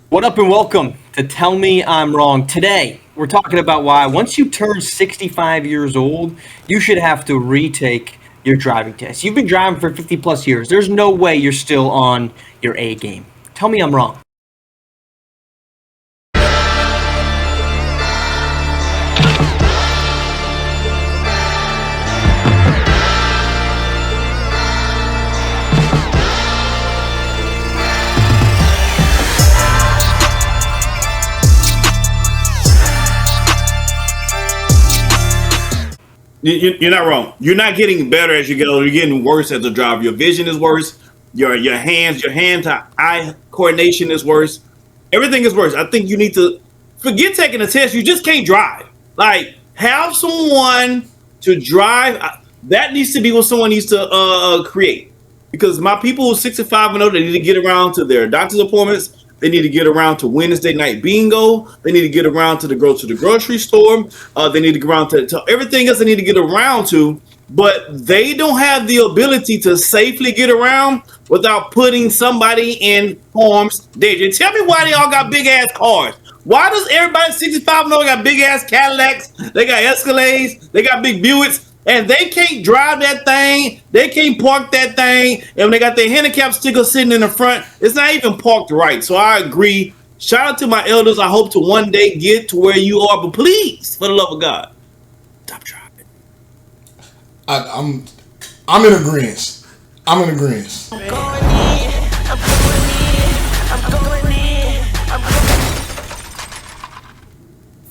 What up and welcome to Tell Me I'm Wrong. Today, we're talking about why once you turn 65 years old, you should have to retake your driving test. You've been driving for 50 plus years. There's no way you're still on your A game. Tell me I'm wrong. You're not wrong. You're not getting better as you go. You're getting worse as a driver. Your vision is worse. Your hand to eye coordination is worse. Everything is worse. I think you need to forget taking a test. You just can't drive. Like have someone to drive. That needs to be what someone needs to create. Because my people who are 65 and older, they need to get around to their doctor's appointments. They need to get around to Wednesday night bingo. They need to get around to the grocery store. They need to get around to everything else they need to get around to. But they don't have the ability to safely get around without putting somebody in harm's danger. Tell me why they all got big ass cars. Why does everybody 65 and older got big ass Cadillacs? They got Escalades. They got big Buicks. And they can't drive that thing. They can't park that thing. And when they got their handicap sticker sitting in the front, it's not even parked right. So I agree. Shout out to my elders. I hope to one day get to where you are. But please, for the love of God, stop driving. I'm in agreement. I'm in agreement.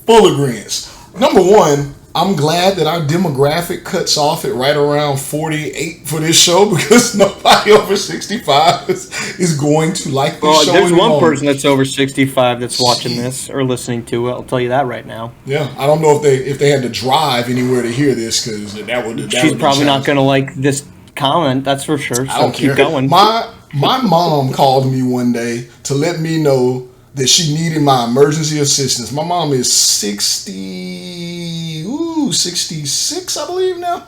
Full agreement. Number one, I'm glad that our demographic cuts off at right around 48 for this show because nobody over 65 is going to like this show There's anymore. one person that's over 65 that's watching this or listening to it. I'll tell you that right now. Yeah, I don't know if they had to drive anywhere to hear this because She's probably not going to like this comment. That's for sure. So I don't keep care. going. My mom called me one day to let me know that she needed my emergency assistance. My mom is 66, I believe now.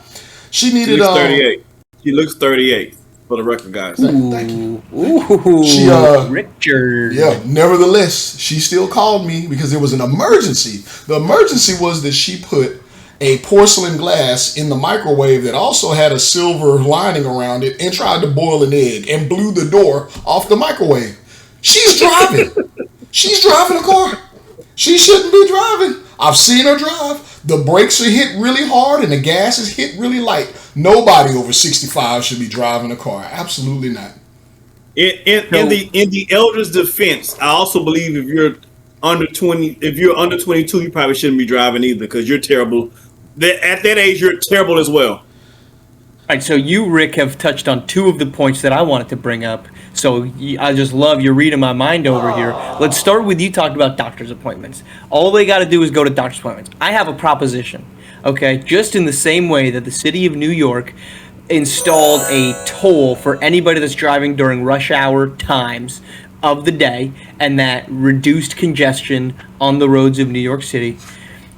She needed. She looks 38. She looks 38 for the record, guys. Thank you. Ooh, She Richard. Yeah. Nevertheless, she still called me because there was an emergency. The emergency was that she put a porcelain glass in the microwave that also had a silver lining around it and tried to boil an egg and blew the door off the microwave. She's driving. She's driving a car. She shouldn't be driving. I've seen her drive. The brakes are hit really hard and the gas is hit really light. Nobody over 65 should be driving a car. Absolutely not. In the elders' defense, I also believe if you're under 22, you probably shouldn't be driving either because you're terrible. At that age, you're terrible as well. All right, so you, Rick, have touched on two of the points that I wanted to bring up. So I just love you're reading my mind over here. Let's start with you talking about doctor's appointments. All they got to do is go to doctor's appointments. I have a proposition, okay? Just in the same way that the city of New York installed a toll for anybody that's driving during rush hour times of the day and that reduced congestion on the roads of New York City,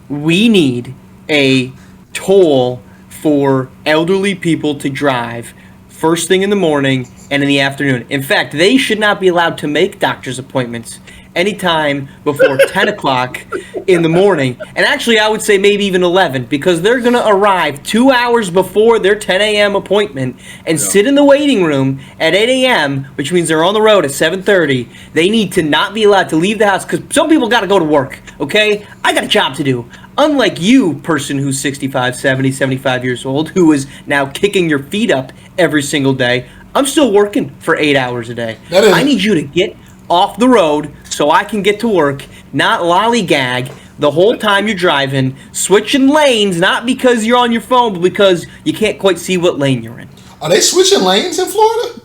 we need a toll for elderly people to drive first thing in the morning and in the afternoon. In fact, they should not be allowed to make doctor's appointments anytime before 10 o'clock in the morning. And actually, I would say maybe even 11 because they're going to arrive 2 hours before their 10 a.m. appointment and sit in the waiting room at 8 a.m., which means they're on the road at 7:30. They need to not be allowed to leave the house because some people got to go to work, okay? I got a job to do. Unlike you, person who's 65, 70, 75 years old, who is now kicking your feet up every single day, I'm still working for 8 hours a day. I need you to get off the road so I can get to work, not lollygag the whole time you're driving, switching lanes, not because you're on your phone, but because you can't quite see what lane you're in. Are they switching lanes in Florida?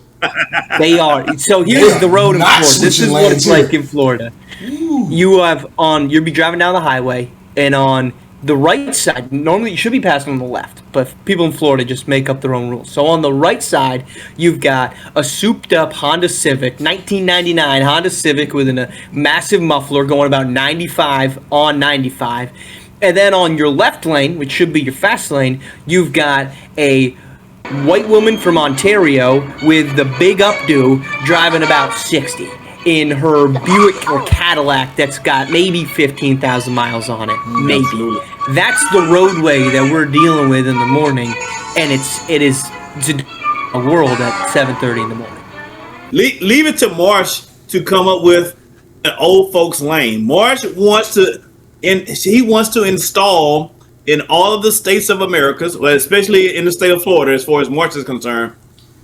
They are. So here's the road in Florida. This is what it's like in Florida. You'll be driving down the highway, and on the right side, normally you should be passing on the left, but people in Florida just make up their own rules. So on the right side, you've got a souped up Honda Civic, 1999 Honda Civic with a massive muffler going about 95 on 95. And then on your left lane, which should be your fast lane, you've got a white woman from Ontario with the big updo driving about 60. in her Buick or Cadillac that's got maybe 15,000 miles on it, maybe. Absolutely. That's the roadway that we're dealing with in the morning, and it is a world at 7:30 in the morning. Leave it to Marsh to come up with an old folks lane. Marsh wants to, he wants to install in all of the states of America, well, especially in the state of Florida, as far as Marsh is concerned,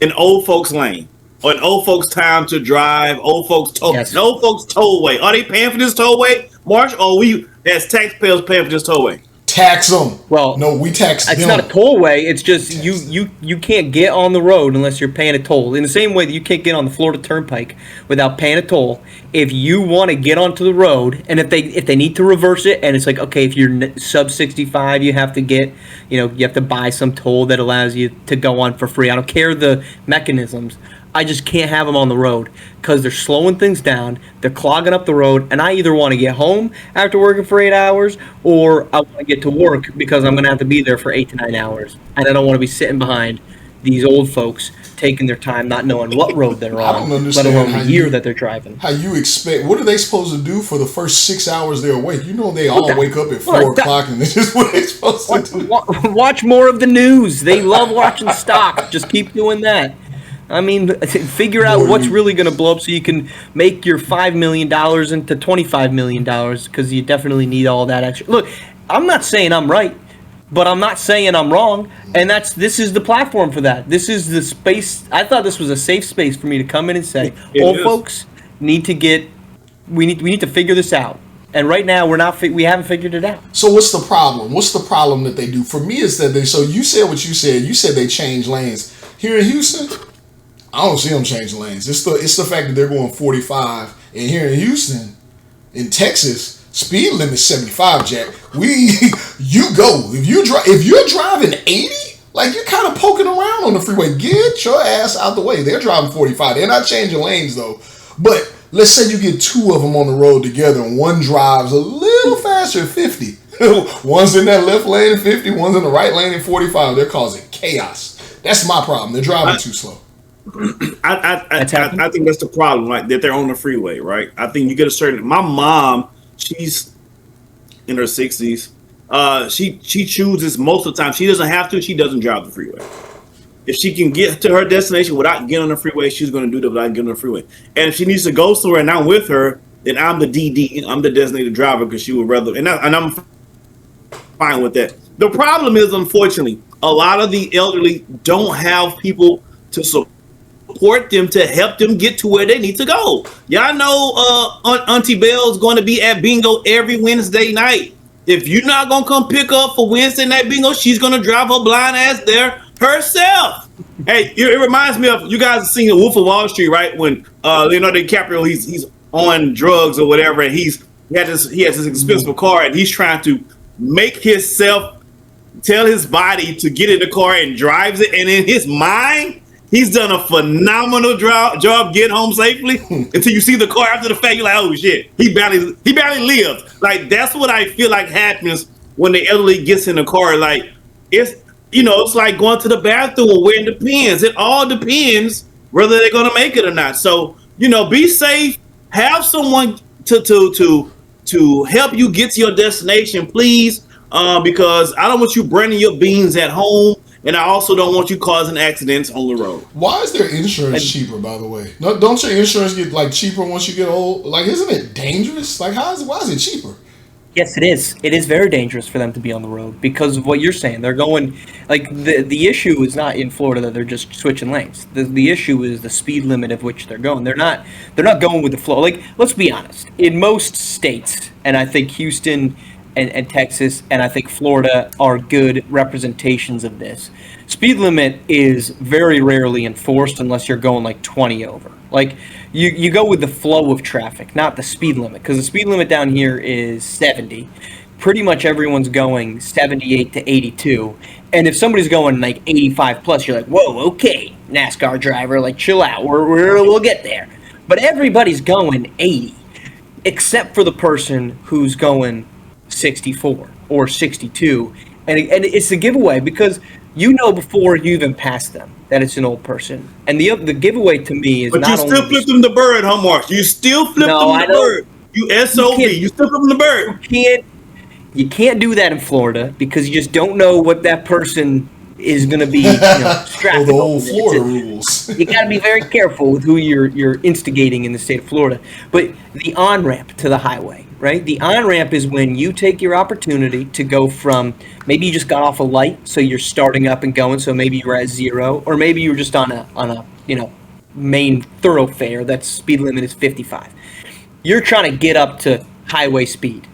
an old folks lane or an old folks time to drive, old folks Yes. an old folks tollway. Are they paying for this tollway, Marsh, or we as taxpayers paying for this tollway? Tax them. Well, no, we tax them. It's not a tollway. It's just you can't get on the road unless you're paying a toll. In the same way that you can't get on the Florida Turnpike without paying a toll. If you want to get onto the road, and if they need to reverse it, and it's like, okay, if you're sub 65, you have to get, you have to buy some toll that allows you to go on for free. I don't care the mechanisms. I just can't have them on the road because they're slowing things down. They're clogging up the road, and I either want to get home after working for 8 hours, or I want to get to work because I'm going to have to be there for 8 to 9 hours, and I don't want to be sitting behind these old folks taking their time, not knowing what road they're I don't on, understand let alone how the year you- that they're driving. How you expect? What are they supposed to do for the first 6 hours they're awake? They all that- wake up at well, 4 that- o'clock, and this is what they're supposed to do. Watch more of the news. They love watching stock. Just keep doing that. I mean, figure out what's really going to blow up so you can make your $5 million into $25 million because you definitely need all that extra. Look, I'm not saying I'm right, but I'm not saying I'm wrong, and this is the platform for that. This is the space. I thought this was a safe space for me to come in and say, old folks need to get. We need to figure this out. And right now we haven't figured it out. So what's the problem? What's the problem that they do? For me, it's that so you said what you said. You said they change lanes here in Houston. I don't see them changing lanes. It's the fact that they're going 45, and here in Houston, in Texas, speed limit 75. Jack, you go if you're driving 80, like you're kind of poking around on the freeway. Get your ass out the way. They're driving 45. They're not changing lanes though. But let's say you get two of them on the road together, and one drives a little faster at 50. One's in that left lane at 50. One's in the right lane at 45. They're causing chaos. That's my problem. They're driving too slow. I think that's the problem, right? That they're on the freeway, right? I think you get a certain. My mom, she's in her 60s. She chooses most of the time. She doesn't have to. She doesn't drive the freeway. If she can get to her destination without getting on the freeway, she's going to do that without getting on the freeway. And if she needs to go somewhere and I'm with her, then I'm the DD. I'm the designated driver because she would rather. And I'm fine with that. The problem is, unfortunately, a lot of the elderly don't have people to support them to help them get to where they need to go. Y'all know Auntie Belle's going to be at bingo every Wednesday night. If you're not going to come pick up for Wednesday night bingo, she's going to drive her blind ass there herself. Hey, it reminds me of, you guys have seen The Wolf of Wall Street, right? When Leonardo DiCaprio, he's on drugs or whatever, and he has this expensive car, and he's trying to make himself tell his body to get in the car and drives it, and in his mind, he's done a phenomenal job getting home safely until you see the car after the fact. You're like, oh shit, he barely lived. Like, that's what I feel like happens when the elderly gets in the car. Like, it's like going to the bathroom or wearing the pins. It all depends whether they're going to make it or not. So, be safe. Have someone to help you get to your destination, please. Because I don't want you burning your beans at home. And I also don't want you causing accidents on the road. Why is their insurance cheaper, by the way? No, don't your insurance get cheaper once you get old? Like, isn't it dangerous? Like, why is it cheaper? Yes, it is. It is very dangerous for them to be on the road because of what you're saying. They're going, like, the issue is not in Florida that they're just switching lanes. The issue is the speed limit of which they're going. They're not going with the flow. Like, let's be honest. In most states, and I think Houston and Texas and I think Florida are good representations of this, speed limit is very rarely enforced unless you're going like 20 over. Like, you go with the flow of traffic, not the speed limit, because the speed limit down here is 70. Pretty much everyone's going 78 to 82. And if somebody's going like 85 plus, you're like, whoa, okay, NASCAR driver, like, chill out. We'll get there. But everybody's going 80, except for the person who's going 64 or 62. And it's a giveaway because you know before you even pass them that it's an old person. And the giveaway to me is But you not still only flip them the bird, huh, Mark? You still flip no, them I the don't. bird. You You SOB. can't. You still flip them the You bird. can't. You can't do that in Florida because you just don't know what that person is going to be, Oh, the strapping over old there. Florida rules. You got to be very careful with who you're instigating in the state of Florida. But the on ramp to the highway, right? The on ramp is when you take your opportunity to go from maybe you just got off a light, so you're starting up and going, so maybe you're at zero, or maybe you're just on a main thoroughfare that's speed limit is 55. You're trying to get up to highway speed,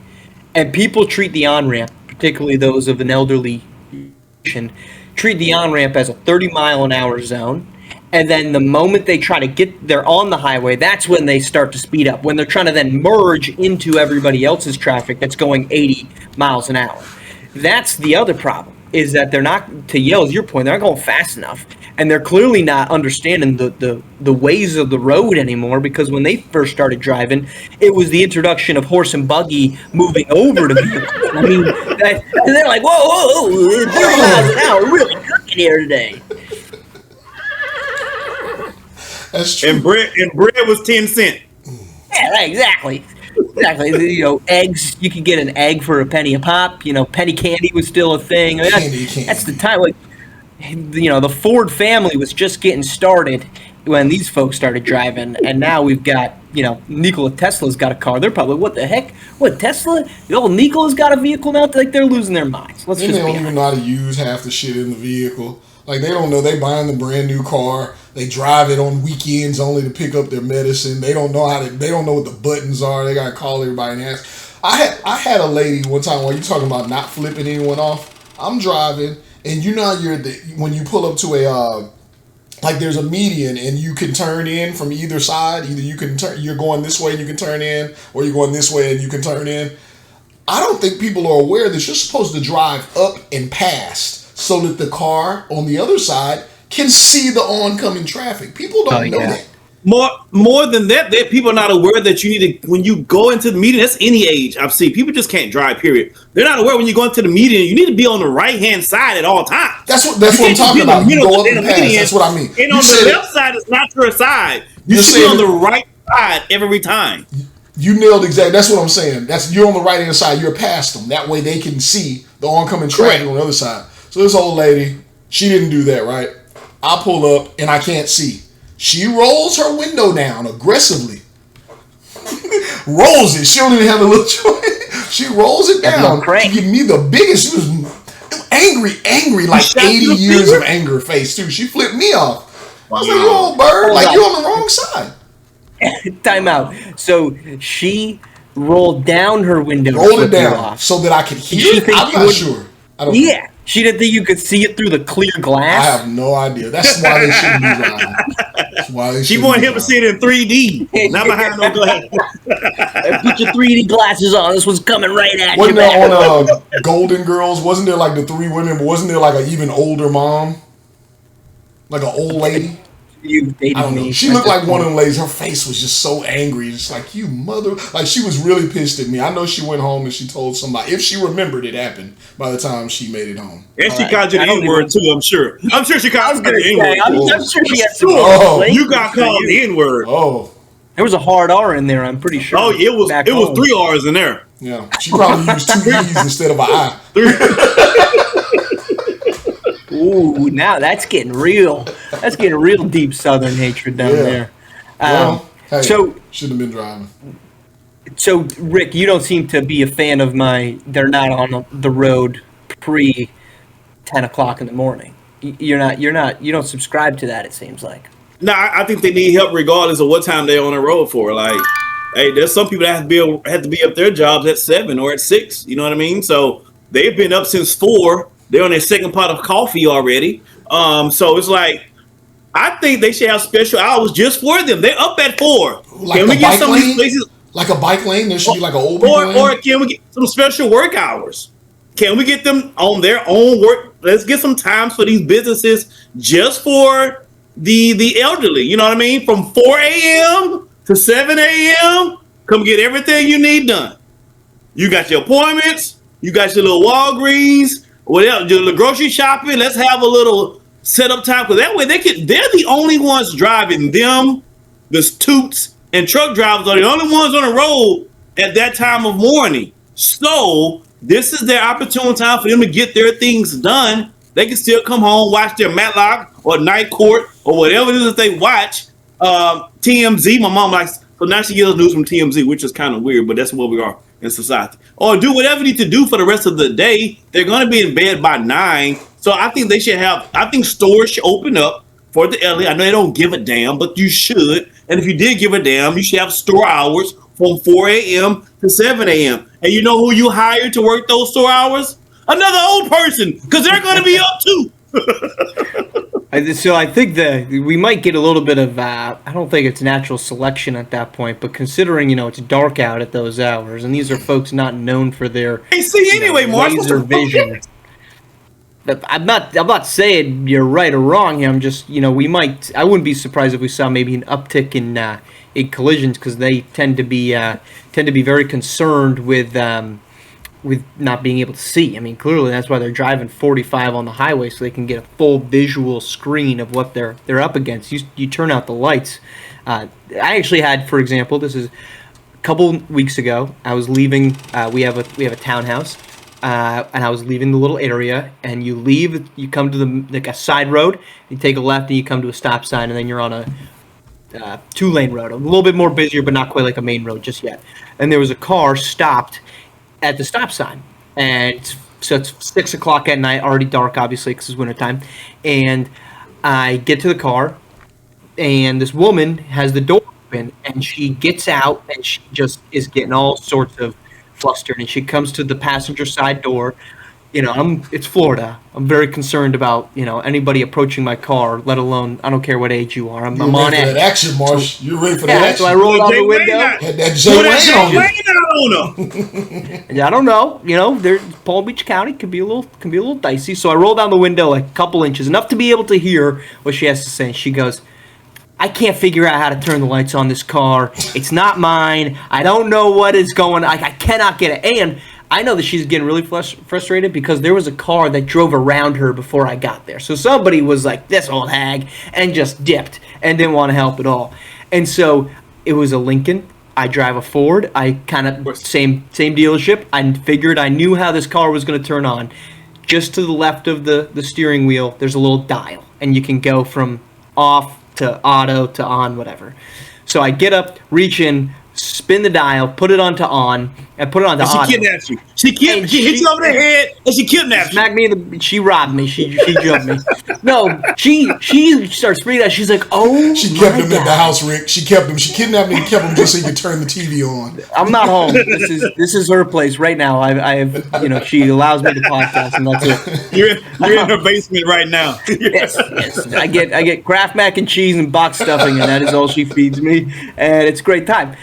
and people treat the on ramp, particularly those of an elderly generation, treat the on ramp as a 30-mile-an-hour zone. And then the moment they try to they're on the highway, that's when they start to speed up. When they're trying to then merge into everybody else's traffic that's going 80 miles an hour. That's the other problem, is that they're not, to Yale's your point, they're not going fast enough. And they're clearly not understanding the ways of the road anymore, because when they first started driving, it was the introduction of horse and buggy moving over to vehicles. I mean, and they're like, whoa, 30 miles an hour, really cooking here today. That's true. And bread was 10 cents. Yeah, right, exactly. Exactly. Eggs, you could get an egg for a penny a pop. Penny candy was still a thing. I mean, that's the time. Like, the Ford family was just getting started when these folks started driving, and now we've got, Nikola Tesla's got a car. They're probably, what the heck? What, Tesla? The old Nikola's got a vehicle now? Like, they're losing their minds. They don't even know how to use half the shit in the vehicle. Like, they don't know. They buying the brand new car. They drive it on weekends only to pick up their medicine. They don't know they don't know what the buttons are. They gotta call everybody and ask. I had a lady one time, while you talking about not flipping anyone off. I'm driving, and how when you pull up to a like, there's a median and you can turn in from either side. Either you're going this way and you can turn in, or you're going this way and you can turn in. I don't think people are aware that you're supposed to drive up and past so that the car on the other side can see the oncoming traffic. People don't know that. More than that, people are not aware that you need to, when you go into the median, that's any age I've seen. People just can't drive, period. They're not aware when you go into the median, you need to be on the right-hand side at all times. That's what I'm talking about. You go up and pass. That's what I mean. And on the left side is not your side. You should be on the right side every time. You nailed exactly. That's what I'm saying. You're on the right-hand side. You're past them. That way they can see the oncoming traffic on the other side. So this old lady, she didn't do that, right? I pull up and I can't see. She rolls her window down aggressively. Rolls it. She don't even have a little choice. She rolls it down to give me the biggest. She was angry, like 80 years of anger face too. She flipped me off. I was like, you old bird. Like, you're on the wrong side. Time out. So she rolled down her window. Rolled it down so that I could hear it? I'm not sure. I don't know. She didn't think you could see it through the clear glass? I have no idea. That's why they shouldn't be driving. That's why they she wanted him to see it in 3D, not behind no glass. Put your 3D glasses on. This one's coming right at you. Wasn't there on Golden Girls, wasn't there like the three women, but wasn't there like an even older mom? Like an old lady? You dated I don't know. me. She looked like one of them ladies. Her face was just so angry. Just like, you mother. Like, she was really pissed at me. I know she went home and she told somebody. If she remembered it happened by the time she made it home. And she called you the N-word too, I'm sure. I'm sure she called you the N-word. I'm sure she had some. You got called the N-word. Oh. There was a hard R in there, I'm pretty sure. Oh, it was 3 R's in there. Yeah. She probably used 2 E's instead of an I. Ooh, now that's getting real. That's getting real deep Southern hatred down there. Hey, so shouldn't have been driving. So, Rick, you don't seem to be a fan of they're not on the road pre 10 o'clock in the morning. You don't subscribe to that, it seems like. No, I think they need help regardless of what time they're on the road for. Like, hey, there's some people that have to be up their jobs at 7 or at 6. You know what I mean? So they've been up since 4. They're on their second pot of coffee already. So it's like, I think they should have special hours just for them. They're up at 4. Like, can we get some of these places? Like a bike lane? There should be like an old lane? Or can we get some special work hours? Can we get them on their own work? Let's get some times for these businesses just for the elderly. You know what I mean? From 4 a.m. to 7 a.m., come get everything you need done. You got your appointments. You got your little Walgreens. whatever, do the grocery shopping. Let's have a little setup time because that way they're the only ones driving. Them, the toots and truck drivers are the only ones on the road at that time of morning. So this is their opportune time for them to get their things done. They can still come home, watch their Matlock or Night Court or whatever it is that they watch. TMZ, my mom likes, so now she gets news from TMZ, which is kind of weird, but that's where we are in society. Or do whatever you need to do for the rest of the day. They're going to be in bed by 9. So I think they should have, I think stores should open up for the elderly. I know they don't give a damn, but you should. And if you did give a damn, you should have store hours from 4 a.m. to 7 a.m. And you know who you hire to work those store hours? Another old person, because they're going to be up too. So I think that we might get a little bit of, I don't think it's natural selection at that point, but considering, it's dark out at those hours, and these are folks not known for their laser vision. I'm not saying you're right or wrong here. I'm just, I wouldn't be surprised if we saw maybe an uptick in collisions because they tend to be very concerned with not being able to see. I mean, clearly that's why they're driving 45 on the highway so they can get a full visual screen of what they're up against. You turn out the lights. I actually had, for example, this is a couple weeks ago. I was leaving. We have a townhouse, and I was leaving the little area. And you come to a side road. You take a left, and you come to a stop sign, and then you're on a 2-lane road, a little bit more busier, but not quite like a main road just yet. And there was a car stopped at the stop sign, and so it's 6 o'clock at night, already dark, obviously, because it's wintertime, and I get to the car, and this woman has the door open, and she gets out, and she just is getting all sorts of flustered, and she comes to the passenger side door. It's Florida. I'm very concerned about, anybody approaching my car, let alone, I don't care what age you are. I'm on edge. That action, Marsh. You're ready for that action. So I rolled out the window. Had that Jay Wayne on. Yeah, I don't know. There's Palm Beach County can be a little dicey. So I roll down the window like a couple inches, enough to be able to hear what she has to say. She goes, "I can't figure out how to turn the lights on this car. It's not mine. I don't know what is going on. I cannot get it." And I know that she's getting really frustrated because there was a car that drove around her before I got there. So somebody was like, "This old hag," and just dipped and didn't want to help at all. And so it was a Lincoln. I drive a Ford. I kind of same dealership. I figured I knew how this car was going to turn on. Just to the left of the steering wheel, there's a little dial, and you can go from off to auto to on, whatever. So I get up, reach in, spin the dial, put it onto on, and put it onto auto. She kidnaps you. She hits you over the head, and she kidnaps you. Smacked me she robbed me. She jumped me. No, she starts freaking out. She's like, "Oh, she kept him in the house, Rick. She kept him. She kidnapped him and kept him just so you could turn the TV on." I'm not home. This is her place right now. I have she allows me to podcast, and that's it. You're in her basement right now. Yes. I get Kraft mac and cheese and box stuffing, and that is all she feeds me, and it's a great time.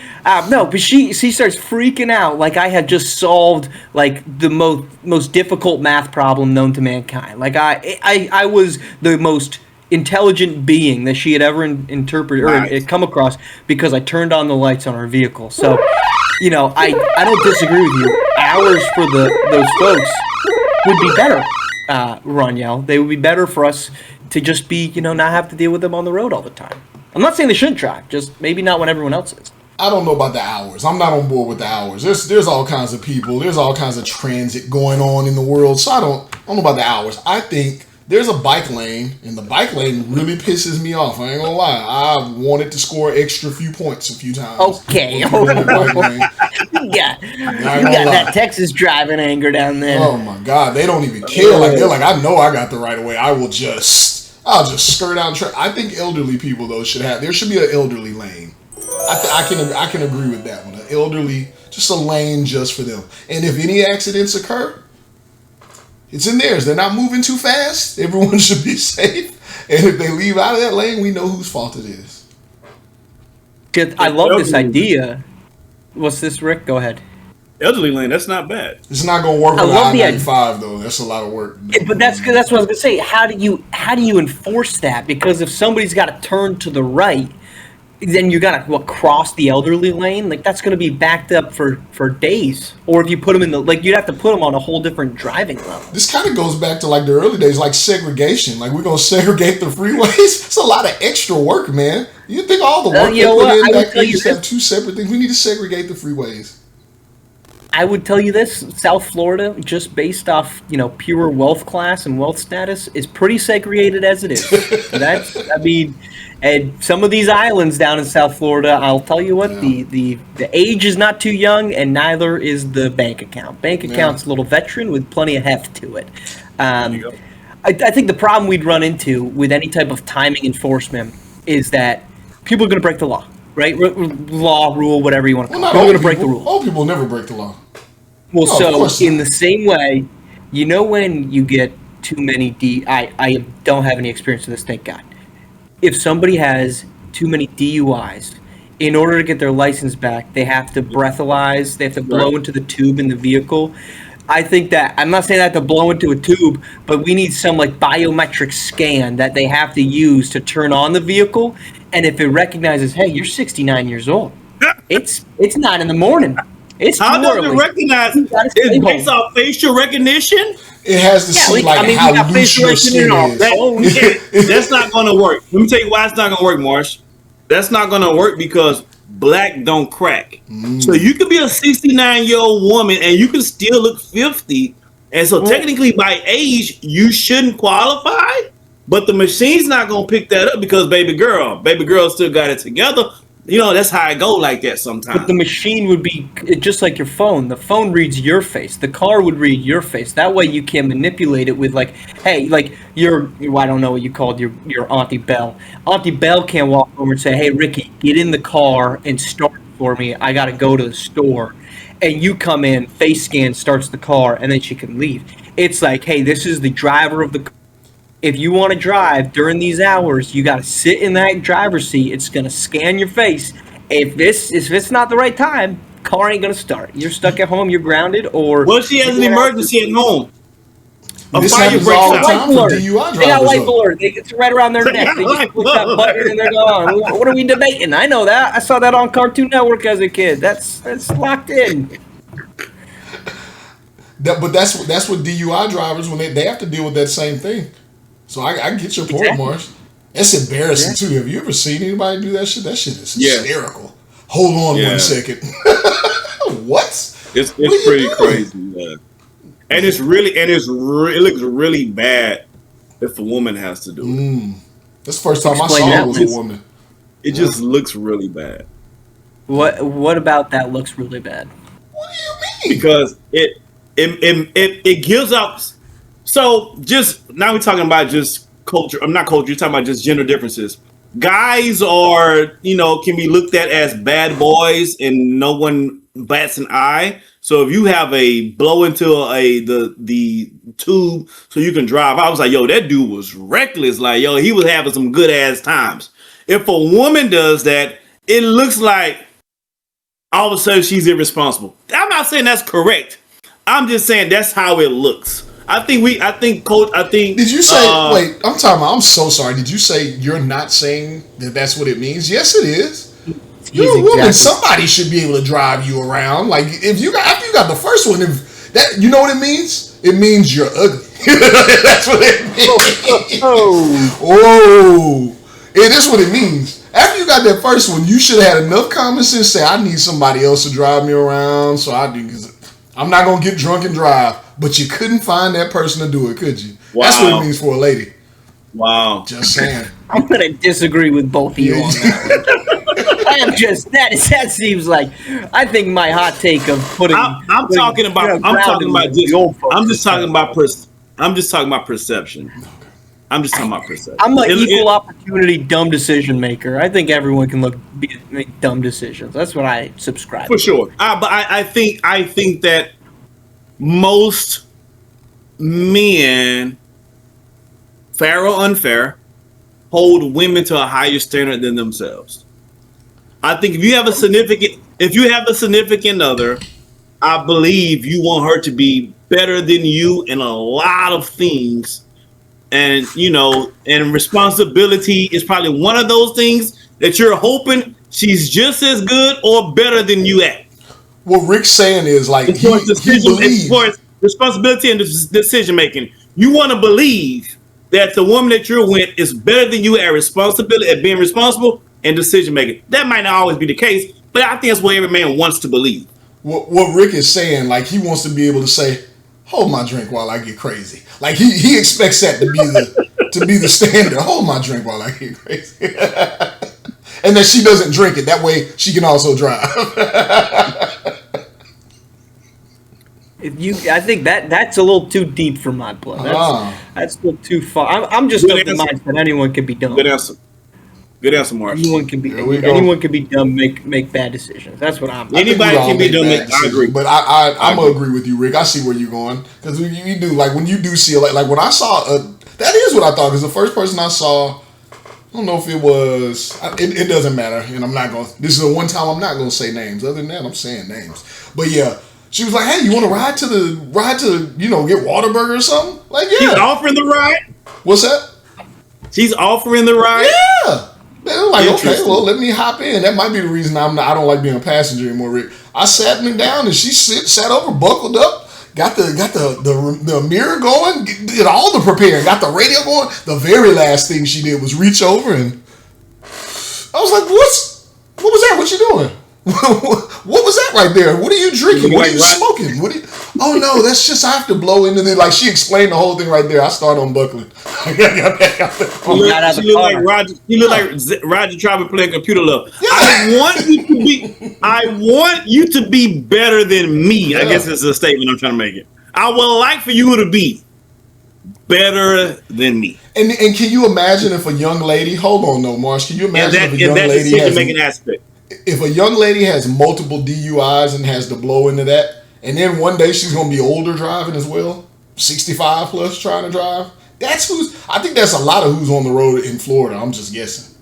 No, but she starts freaking out like I had just solved like the most difficult math problem known to mankind. Like I was the most intelligent being that she had ever interpreted or come across because I turned on the lights on her vehicle. So, I don't disagree with you. Hours for those folks would be better, Roniel. They would be better for us to just be, not have to deal with them on the road all the time. I'm not saying they shouldn't drive, just maybe not when everyone else is. I don't know about the hours. I'm not on board with the hours. There's all kinds of people. There's all kinds of transit going on in the world. So I don't know about the hours. I think there's a bike lane, and the bike lane really pisses me off. I ain't gonna lie. I wanted to score extra few points a few times. Okay. You got that Texas driving anger down there. Oh my God. They don't even care. Like they're like, I know I got the right of way. I'll just skirt out. I think elderly people though there should be an elderly lane. I can agree with that one. An elderly, just a lane just for them. And if any accidents occur, it's in theirs. They're not moving too fast. Everyone should be safe. And if they leave out of that lane, we know whose fault it is. I love this idea. What's this, Rick? Go ahead. Elderly lane, that's not bad. It's not going to work on I-95 though. That's a lot of work. But that's what I was going to say. How do you enforce that? Because if somebody's got to turn to the right, then you gotta cross the elderly lane. Like that's gonna be backed up for days. Or if you put them in you'd have to put them on a whole different driving level. This kind of goes back to like the early days, like segregation. Like we're gonna segregate the freeways. It's a lot of extra work, man. You think all the work they put in back then, used to have two separate things. We need to segregate the freeways. I would tell you this: South Florida, just based off pure wealth class and wealth status, is pretty segregated as it is. And some of these islands down in South Florida, I'll tell you what, the age is not too young, and neither is the bank account. Bank account's a little veteran with plenty of heft to it. I think the problem we'd run into with any type of timing enforcement is that people are going to break the law, right? Law, rule, whatever you want to call it. People are going to break the rules. All people never break the law. Well, so in the same way, when you get too many I don't have any experience with this, thank God. If somebody has too many DUIs, in order to get their license back, they have to breathalyze, they have to blow into the tube in the vehicle. I think that, I'm not saying they have to blow into a tube, but we need some biometric scan that they have to use to turn on the vehicle. And if it recognizes, hey, you're 69 years old, it's 9 in the morning. It's how does it recognize? It's based off facial recognition. It has to see how loose your skin is. That's not going to work. Let me tell you why it's not going to work, Marsh. That's not going to work because black don't crack. So you could be a 69-year-old woman and you can still look 50. And so technically by age, you shouldn't qualify. But the machine's not going to pick that up because baby girl still got it together. That's how I go like that sometimes. But the machine would be just like your phone. The phone reads your face. The car would read your face. That way you can manipulate it with hey, I don't know what you called your Auntie Belle. Auntie Belle can't walk over and say, hey, Ricky, get in the car and start for me. I got to go to the store. And you come in, face scan, starts the car, and then she can leave. It's like, hey, this is the driver of the car. If you want to drive during these hours, you got to sit in that driver's seat. It's going to scan your face. If it's not the right time, car ain't going to start. You're stuck at home. You're grounded. Or well, she has an emergency at home. This happens all the time for DUI drivers. They got life alert. It's right around their neck. They just push that button and they're gone. What are we debating? I know that. I saw that on Cartoon Network as a kid. That's locked in. But that's what DUI drivers, when they have to deal with that same thing. So I get your point, Marsh. It's embarrassing too. Have you ever seen anybody do that shit? That shit is hysterical. Hold on 1 second. What? It's pretty crazy. Yeah. And it looks really bad if a woman has to do it. That's the first time I saw it was a woman. It just looks really bad. What about that looks really bad? What do you mean? Because it gives up. So just now we're talking about just culture. I'm not culture. You're talking about just gender differences. Guys are, can be looked at as bad boys and no one bats an eye. So if you have a blow into the tube so you can drive, I was like, yo, that dude was reckless. Like, yo, he was having some good ass times. If a woman does that, it looks like all of a sudden she's irresponsible. I'm not saying that's correct. I'm just saying that's how it looks. Did you say, wait, I'm so sorry. Did you say you're not saying that that's what it means? Yes, it is. You're a woman. Somebody should be able to drive you around. Like, after you got the first one, you know what it means? It means you're ugly. That's what it means. Oh. It is what it means. After you got that first one, you should have had enough common sense to say, I need somebody else to drive me around, so I'm not going to get drunk and drive. But you couldn't find that person to do it, could you? Wow. That's what it means for a lady. Wow. Just saying. I'm going to disagree with both of you on that. That seems like, I think my hot take of putting. I'm just talking about perception. I'm just talking about perception. I'm an equal opportunity dumb decision maker. I think everyone can make dumb decisions. That's what I subscribe for sure. But I think that most men, fair or unfair, hold women to a higher standard than themselves. I think if you have a significant other, I believe you want her to be better than you in a lot of things. And responsibility is probably one of those things. that you're hoping she's just as good or better than you at. What Rick's saying is like As far as responsibility and decision making, you want to believe that the woman that you're with is better than you at responsibility, at being responsible and decision making. That might not always be the case, but I think that's what every man wants to believe. What Rick is saying, like he wants to be able to say, "Hold my drink while I get crazy." Like he expects that to be the standard. Hold my drink while I get crazy, and that she doesn't drink it. That way she can also drive. I think that's a little too deep for my blood. That's a little too far. I'm just of the mindset anyone can be dumb. Good answer, Marsh. Anyone can be dumb, make bad decisions. That's what I'm. Anybody can be dumb. I agree, but I'm gonna agree with you, Rick. I see where you're going because you do like when you do see like when I saw that is what I thought because the first person I saw. I don't know if it was. It doesn't matter, and I'm not going. This is the one time I'm not going to say names. Other than that, I'm saying names. But yeah, she was like, "Hey, you want to ride to get Whataburger or something?" Like, yeah. She's offering the ride. What's that? She's offering the ride. Yeah. Man, like, okay, well, let me hop in. That might be the reason I don't like being a passenger anymore, Rick. I sat me down and she sat over, buckled up. Got the mirror going, did all the preparing, got the radio going. The very last thing she did was reach over and I was like, what was that? What you doing? What was that right there? What are you drinking? What are you smoking? Oh no, that's just I have to blow into the like she explained the whole thing right there. I started unbuckling. You look like Roger Troutman playing computer love. Yeah. I want you to be better than me. Yeah. I guess it's a statement I'm trying to make it. I would like for you to be better than me. And can you imagine if a young lady? Hold on, no, Marsh. Can you imagine if a young lady decision-making aspect? If a young lady has multiple DUIs and has to blow into that, and then one day she's going to be older driving as well, 65 plus trying to drive, I think that's a lot of who's on the road in Florida. I'm just guessing.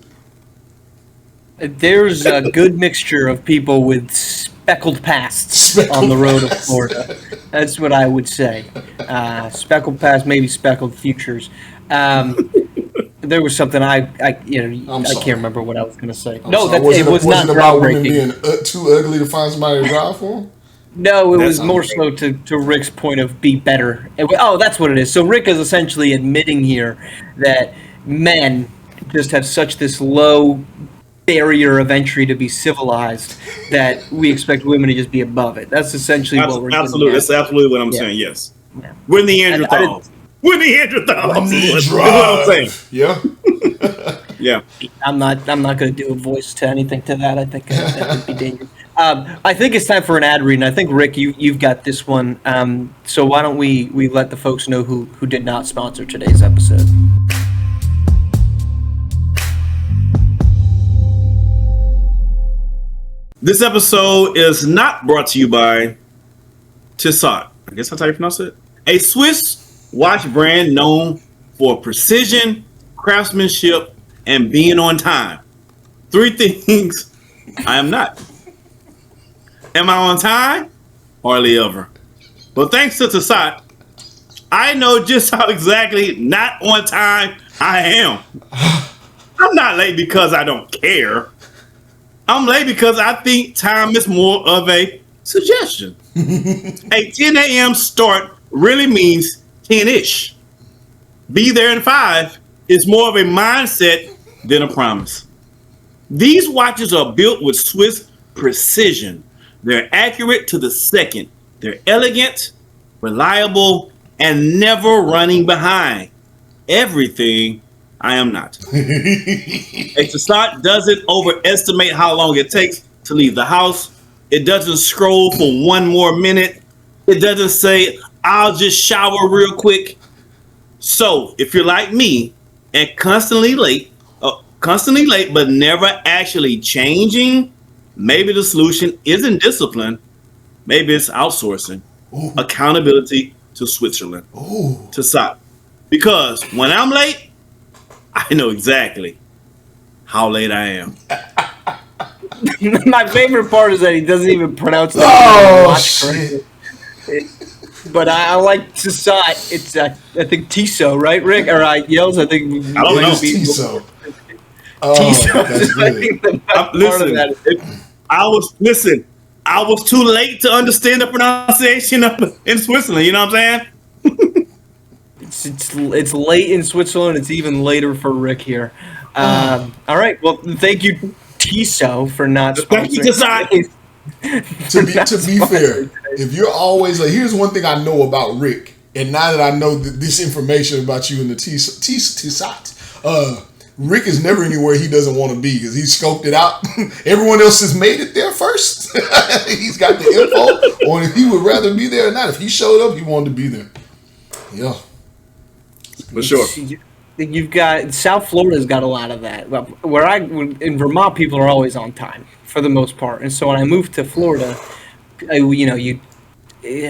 There's a good mixture of people with speckled pasts on the road of Florida. That's what I would say. Speckled past, maybe speckled futures. There was something I can't remember what I was going to say. It was not about women being too ugly to find somebody to drive for them? No, it was more so to Rick's point of be better. That's what it is. So Rick is essentially admitting here that men just have such this low barrier of entry to be civilized that we expect women to just be above it. That's essentially what we're doing. That's absolutely what I'm saying, yes. Yeah. We're in the Neanderthals. We're Neanderthals. That's what I'm saying. Yeah. Yeah. I'm not going to do a voice to anything to that. I think that would be dangerous. I think it's time for an ad read, and I think Rick, you've got this one. So why don't we let the folks know who did not sponsor today's episode? This episode is not brought to you by Tissot. I guess that's how you pronounce it. A Swiss watch brand known for precision, craftsmanship, and being on time. 3 things I am not. Am I on time? Hardly ever. But thanks to Tissot, I know just how exactly not on time I am. I'm not late because I don't care. I'm late because I think time is more of a suggestion. A 10 a.m. start really means 10-ish. Be there in 5 is more of a mindset than a promise. These watches are built with Swiss precision. They're accurate to the second. They're elegant, reliable, and never running behind. Everything I am not. A Tissot doesn't overestimate how long it takes to leave the house. It doesn't scroll for 1 more minute. It doesn't say, I'll just shower real quick. So if you're like me and constantly late, but never actually changing, maybe the solution isn't discipline. Maybe it's outsourcing. Ooh. Accountability to Switzerland. Ooh. Tissot. Because when I'm late, I know exactly how late I am. My favorite part is that he doesn't even pronounce that watch correctly. But I like Tissot. It's I think Tissot, right, Rick? Or Yells, I think. I don't know. Tissot. That's good. I think the best part of that is I was too late to understand the pronunciation up in Switzerland. You know what I'm saying? it's late in Switzerland. It's even later for Rick here. All right. Well, thank you, Tiso, for not Thank you, sponsoring. To be fair, if you're always like, here's one thing I know about Rick, and now that I know this information about you in the T-Sat, Rick is never anywhere he doesn't want to be because he scoped it out. Everyone else has made it there first. He's got the info on if he would rather be there or not. If he showed up, he wanted to be there. Yeah. For sure. You've got South Florida's got a lot of that. In Vermont, people are always on time for the most part, and so when I moved to Florida,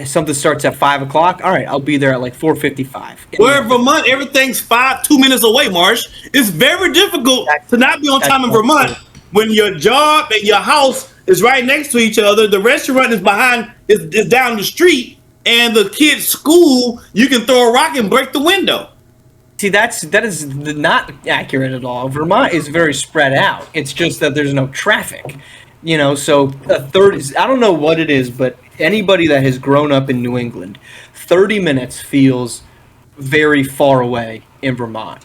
something starts at 5:00. All right, I'll be there at like 4:55. Where in Vermont, everything's 2 minutes away, Marsh. It's very difficult to not be on time in Vermont when your job and your house is right next to each other. The restaurant is down the street, and the kid's school, you can throw a rock and break the window. See, that is not accurate at all. Vermont is very spread out. It's just that there's no traffic. So a third is, I don't know what it is, but anybody that has grown up in New England, 30 minutes feels very far away in Vermont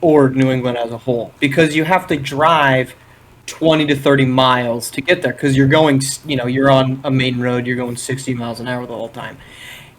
or New England as a whole because you have to drive 20 to 30 miles to get there because you're going, you're on a main road, you're going 60 miles an hour the whole time.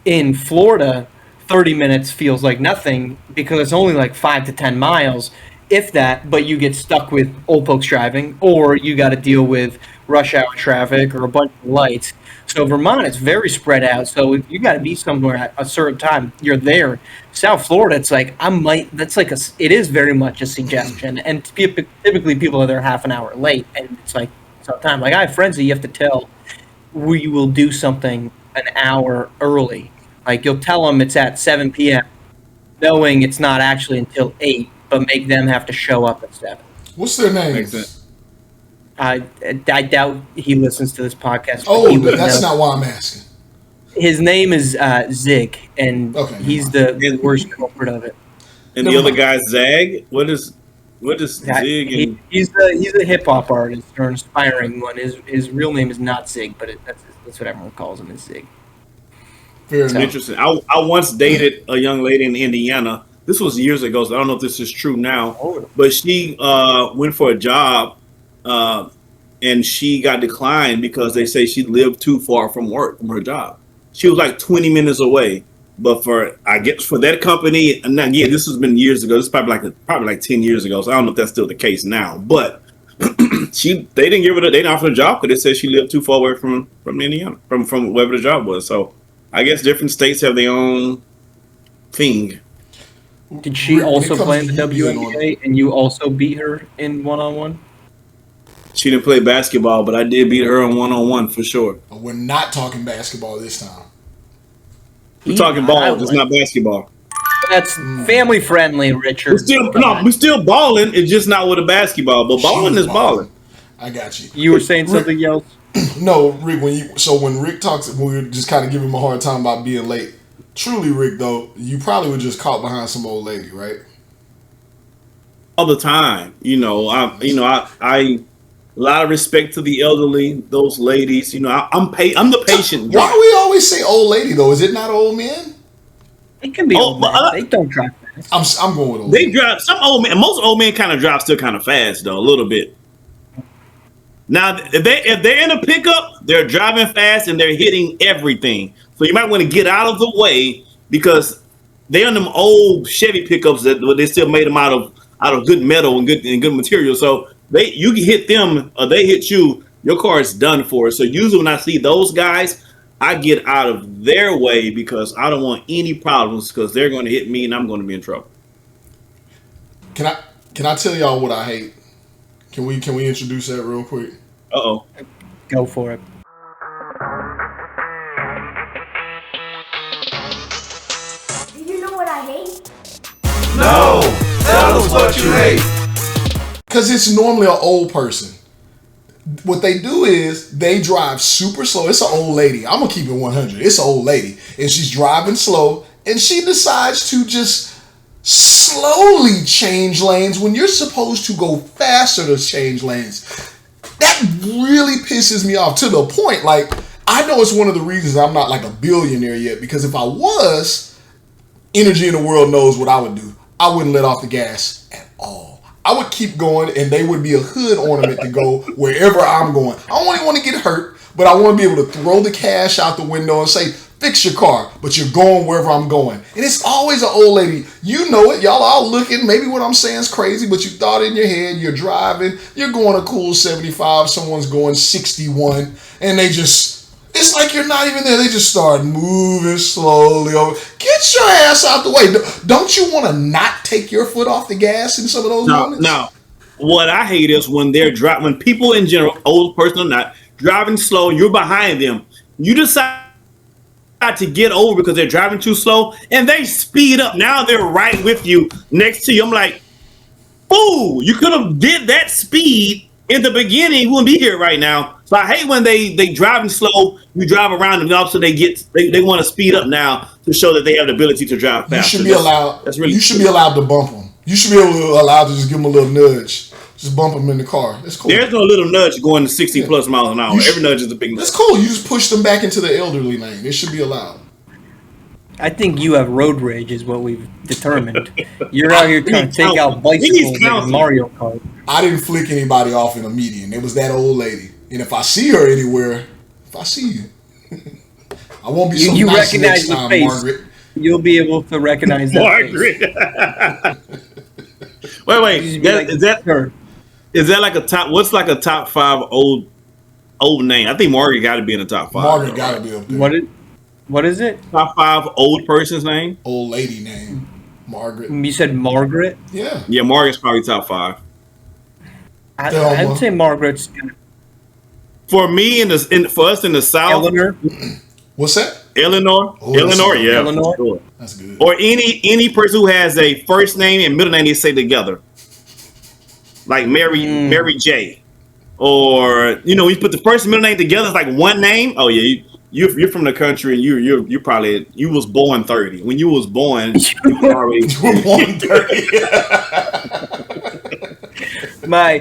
In Florida, 30 minutes feels like nothing because it's only like 5 to 10 miles, if that, but you get stuck with old folks driving or you got to deal with rush hour traffic or a bunch of lights. So Vermont is very spread out. So if you got to be somewhere at a certain time, you're there. South Florida, it's like it is very much a suggestion. And typically people are there half an hour late, and it's like sometime. Like I have friends that you have to tell we will do something an hour early. Like you'll tell them it's at 7 p.m., knowing it's not actually until 8, but make them have to show up at 7. What's their name? I doubt he listens to this podcast. Oh, that's not why I'm asking. His name is Zig, and he's the worst culprit of it. And the other guy's Zag? What is Zig? He's a hip hop artist or an aspiring one. His real name is not Zig, but that's what everyone calls him, is Zig. Interesting. I once dated a young lady in Indiana. This was years ago, so I don't know if this is true now. But she went for a job, and she got declined because they say she lived too far from her job. She was like 20 minutes away. But for that company, and again, this has been years ago. This is probably like 10 years ago. So I don't know if that's still the case now. But they didn't offer her a job because they said she lived too far away from Indiana, from wherever the job was. So I guess different states have their own thing. Did she also play in the WNBA and you also beat her in one-on-one? She didn't play basketball, but I did beat her in one-on-one for sure. We're not talking basketball this time. We're talking ball, it's not basketball. That's family friendly, Richard. We're still balling. It's just not with a basketball, but balling is balling. I got you. You were saying something else? No, Rick. When Rick talks, we were just kind of giving him a hard time about being late. Truly, Rick, though, you probably were just caught behind some old lady, right? All the time, I a lot of respect to the elderly, those ladies. I'm the patient. Why do we always say old lady though? Is it not old men? It can be old men. They don't drive fast. I'm going with old. They drive some old men. Most old men kind of drive still kind of fast though, a little bit. Now, if they're in a pickup, they're driving fast and they're hitting everything. So you might want to get out of the way because they're in them old Chevy pickups that they still made them out of good metal and good material. So you can hit them or they hit you, your car is done for. So usually when I see those guys, I get out of their way because I don't want any problems because they're going to hit me and I'm going to be in trouble. Can I tell y'all what I hate? Can we introduce that real quick? Uh-oh. Go for it. Do you know what I hate? No! Tell us what you hate. Because it's normally an old person. What they do is they drive super slow. It's an old lady. I'm going to keep it 100. It's an old lady. And she's driving slow. And she decides to just slowly change lanes when you're supposed to go faster to change lanes. That really pisses me off to the point, like, I know it's one of the reasons I'm not like a billionaire yet, because if I was, Energy in the World knows what I would do. I wouldn't let off the gas at all. I would keep going, and they would be a hood ornament to go wherever I'm going. I don't really want to get hurt, but I want to be able to throw the cash out the window and say, fix your car, but you're going wherever I'm going. And it's always an old lady. You know it. Y'all all looking. Maybe what I'm saying is crazy, but you thought in your head, you're driving, you're going a cool 75, someone's going 61, and they just, it's like you're not even there. They just start moving slowly over. Get your ass out the way. Don't you want to not take your foot off the gas in some of those moments? No. What I hate is when when people in general, old person or not, driving slow, you're behind them. You decide to get over because they're driving too slow, and they speed up. Now they're right with you, next to you. I'm like, fool, you could have did that speed in the beginning. You wouldn't be here right now. So I hate when they driving slow. You drive around them, and also they want to speed up now to show that they have the ability to drive fast. You should be allowed. You should be allowed to bump them. You should be allowed to just give them a little nudge. Just bump them in the car. It's cool. There's no little nudge going to 60 plus miles an hour. Every nudge is a big nudge. It's cool. You just push them back into the elderly lane. It should be allowed. I think you have road rage, is what we've determined. You're out here trying to take out bicycles like Mario Kart. I didn't flick anybody off in a median. It was that old lady. And if I see her anywhere, I see you. I won't be so you nice recognize next the time, face. Margaret. You'll be able to recognize that Margaret. face. Wait. Is that like a top? What's like a top 5 old name? I think Margaret got to be in the top 5. Margaret got to be up there. What is it? Top 5 old person's name? Old lady name. Margaret. You said Margaret? Yeah. Yeah, Margaret's probably top 5. I'd say Margaret's. For me, for us in the South, Eleanor. What's that? Eleanor. Oh, Eleanor, yeah. Eleanor. Sure. That's good. Or any person who has a first name and middle name they say together. Like Mary J. Or you put the first and middle name together, it's like one name. Oh yeah, you're from the country, and you probably was born 30. When you was born, you probably We're born 30.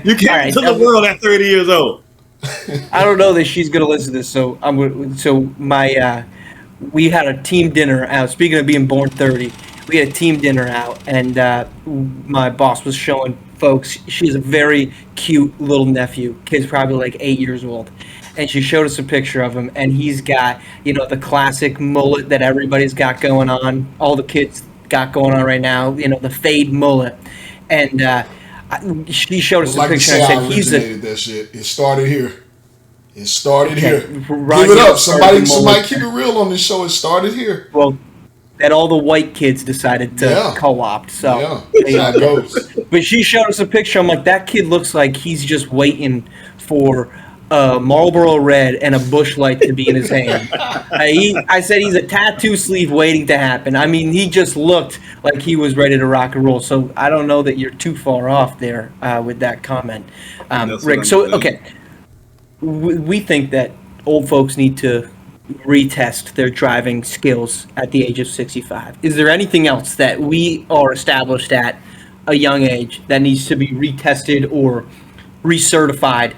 you came to the world at 30 years old. I don't know that she's gonna listen to this, so we had a team dinner out. Speaking of being born 30, we had a team dinner out, and my boss was showing folks. She's a very cute little nephew. Kid's probably like 8 years old, and she showed us a picture of him, and he's got the classic mullet that everybody's got going on. All the kids got going on right now. The fade mullet, and she showed us a picture and said he's that shit. It started here. It started here. Give Ron it up. started Somebody keep it real on this show. It started here. Well, that all the white kids decided to co-opt. So yeah, that goes. But she showed us a picture. I'm like, that kid looks like he's just waiting for Marlboro Red and a Bush Light to be in his hand. I said he's a tattoo sleeve waiting to happen. I mean, he just looked like he was ready to rock and roll. So I don't know that you're too far off there with that comment, Rick. So, okay, we think that old folks need to retest their driving skills at the age of 65. Is there anything else that we are established at a young age that needs to be retested or recertified?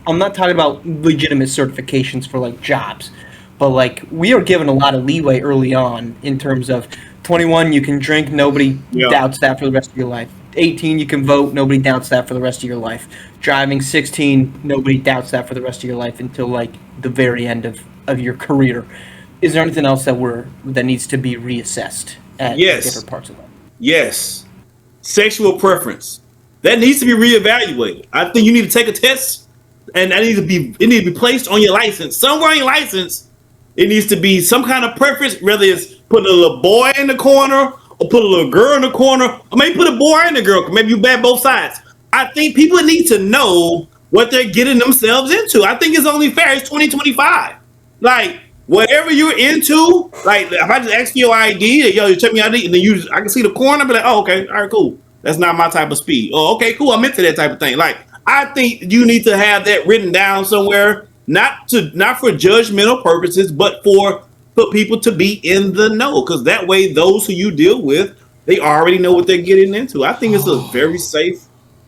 I'm not talking about legitimate certifications for like jobs, but like we are given a lot of leeway early on in terms of 21 you can drink, nobody doubts that for the rest of your life. 18 you can vote, nobody doubts that for the rest of your life. Driving 16, nobody doubts that for the rest of your life until like the very end of your career. Is there anything else that needs to be reassessed at different parts of life? Yes. Sexual preference. That needs to be reevaluated. I think you need to take a test, and it needs to be placed on your license. Somewhere on your license, it needs to be some kind of preference, whether it's put a little boy in the corner or put a little girl in the corner, or maybe put a boy and a girl. Maybe you bat both sides. I think people need to know what they're getting themselves into. I think it's only fair. It's 2025. Like, whatever you're into, like, if I just ask you your ID, you check me ID, and then I can see the corner, be like, oh, okay, all right, cool. That's not my type of speed. Oh, okay, cool. I'm into that type of thing. Like, I think you need to have that written down somewhere, not for judgmental purposes, but for people to be in the know, because that way those who you deal with They already know what they're getting into. I think it's a very safe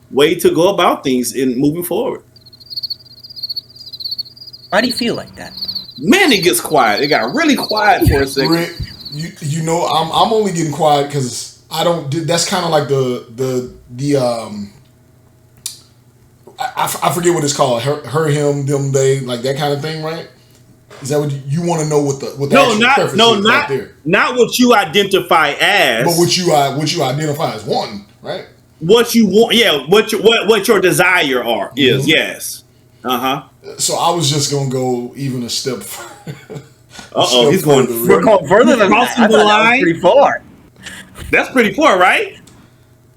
way to go about things in moving forward. Why do you feel like that? Man, it gets quiet. It got really quiet for a second. Rick, you know, I'm only getting quiet because I don't. That's kind of like I forget what it's called. Her, him, them, they, like that kind of thing, right? Is that what you want to know? What the actual preference is right there? Not what you identify as, but what you identify as wanting, right? What you want, yeah. What your desire is, yes. Mm-hmm. So I was just gonna go even a step. He's going further than that. I thought that was pretty far. That's pretty far, right?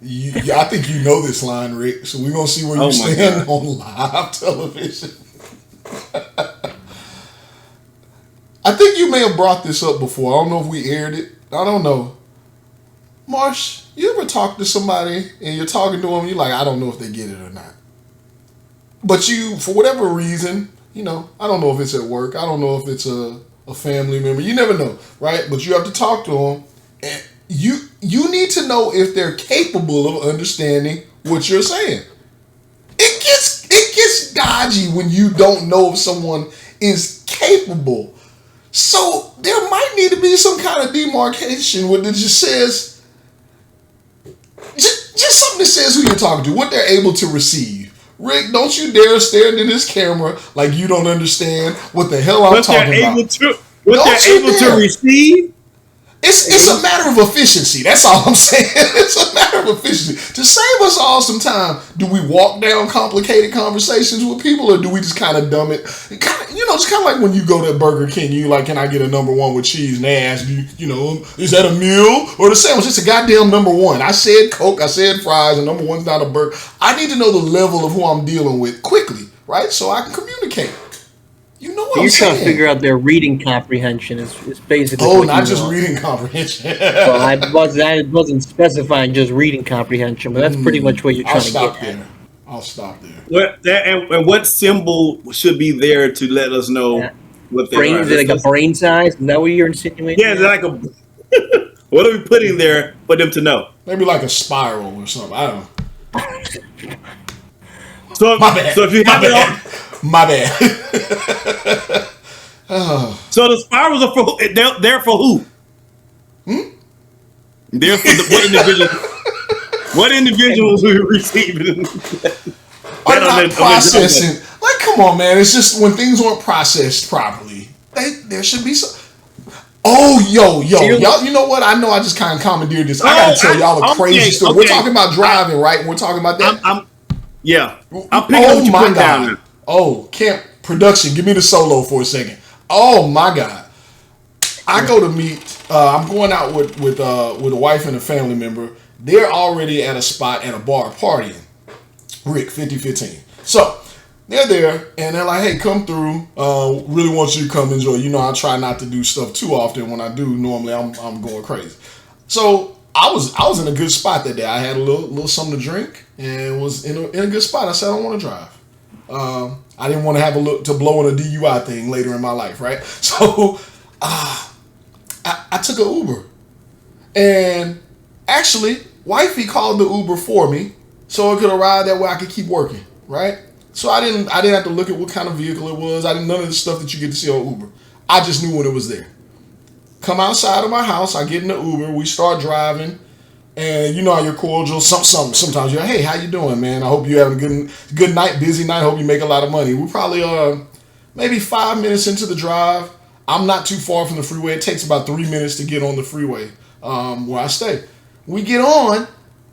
I think you know this line, Rick. So we're gonna see where you stand on live television. I think you may have brought this up before. I don't know if we aired it. I don't know. Marsh, you ever talk to somebody and you're talking to them, you're like, I don't know if they get it or not. But you, for whatever reason, you know, I don't know if it's at work. I don't know if it's a family member. You never know, right? But you have to talk to them. And you need to know if they're capable of understanding what you're saying. It gets dodgy when you don't know if someone is capable. So there might need to be some kind of demarcation where it just says, just something that says who you're talking to, what they're able to receive. Rick, don't you dare stare into this camera like you don't understand what the hell I'm talking about. What they're able to receive? It's a matter of efficiency. That's all I'm saying. It's a matter of efficiency. To save us all some time, do we walk down complicated conversations with people, or do we just kind of dumb it? It's kind of like when you go to Burger King, you like, can I get a number one with cheese? And they ask you, is that a meal or the sandwich? It's a goddamn number one. I said Coke, I said fries, and number one's not a burger. I need to know the level of who I'm dealing with quickly, right? So I can communicate. You know what I'm saying? You're trying to figure out their reading comprehension is basically. Oh, not just reading comprehension. Well, I wasn't specifying just reading comprehension, but that's pretty much what you're trying to get at. I'll stop there. And what symbol should be there to let us know what brain? Is it like a brain size? Is that what you're insinuating? Yeah, it's like a. What are we putting there for them to know? Maybe like a spiral or something. I don't know. So if you have it on. My bad. So the spirals are for they're for who? They're for what individuals? What individuals will receive it? Are not processing. Like, come on, man. It's just when things aren't processed properly, there should be some. Oh, y'all. You know what? I know I just kind of commandeered this. I gotta tell y'all a crazy story. We're talking about driving, right? We're talking about that. I'm picking up what you put down. Oh, camp production. Give me the solo for a second. Oh my God. I go to meet. I'm going out with a wife and a family member. They're already at a spot at a bar partying. Rick 50-15. So they're there and they're like, hey, come through. Really want you to come enjoy. I try not to do stuff too often. When I do, normally I'm going crazy. So I was in a good spot that day. I had a little something to drink and was in a good spot. I said I don't want to drive. I didn't want to have to blow on a DUI thing later in my life, right? So I took an Uber, and actually, wifey called the Uber for me, so it could arrive that way. I could keep working, right? So I didn't have to look at what kind of vehicle it was. I didn't none of the stuff that you get to see on Uber. I just knew when it was there. Come outside of my house. I get in the Uber. We start driving. And you know how you're cordial. Sometimes you're, hey, how you doing, man? I hope you're having a good night, busy night. Hope you make a lot of money. We probably maybe 5 minutes into the drive. I'm not too far from the freeway. It takes about 3 minutes to get on the freeway where I stay. We get on,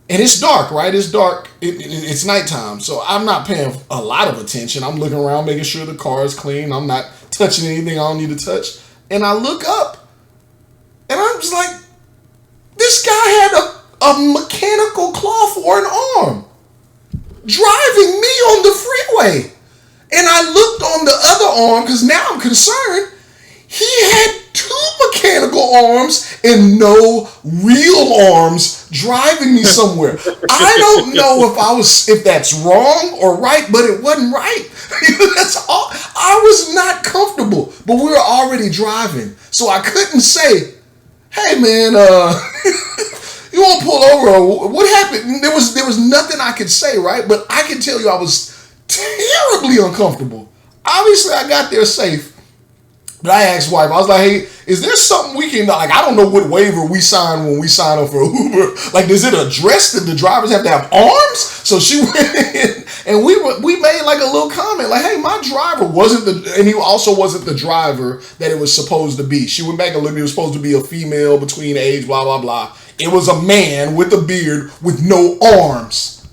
and it's dark, right? It's dark. It's nighttime, so I'm not paying a lot of attention. I'm looking around, making sure the car is clean. I'm not touching anything I don't need to touch. And I look up, and I'm just like, this guy had a mechanical claw for an arm driving me on the freeway. And I looked on the other arm because now I'm concerned. He had 2 mechanical arms and no real arms driving me somewhere. I don't know if that's wrong or right, but it wasn't right. That's all. I was not comfortable, but we were already driving. So I couldn't say, hey man, You won't pull over. What happened? There was nothing I could say, right? But I can tell you I was terribly uncomfortable. Obviously, I got there safe. But I asked wife, I was like, hey, is there something we can, like, I don't know what waiver we sign when we sign up for Uber. Like, does it address that the drivers have to have arms? So she went in and we made like a little comment, like, hey, my driver and he also wasn't the driver that it was supposed to be. She went back and looked, it was supposed to be a female between age, blah, blah, blah. It was a man with a beard with no arms.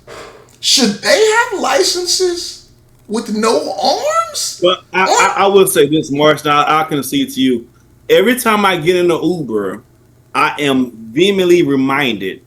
Should they have licenses with no arms? But I will say this, Marsh, now I can see it to you. Every time I get in the Uber, I am vehemently reminded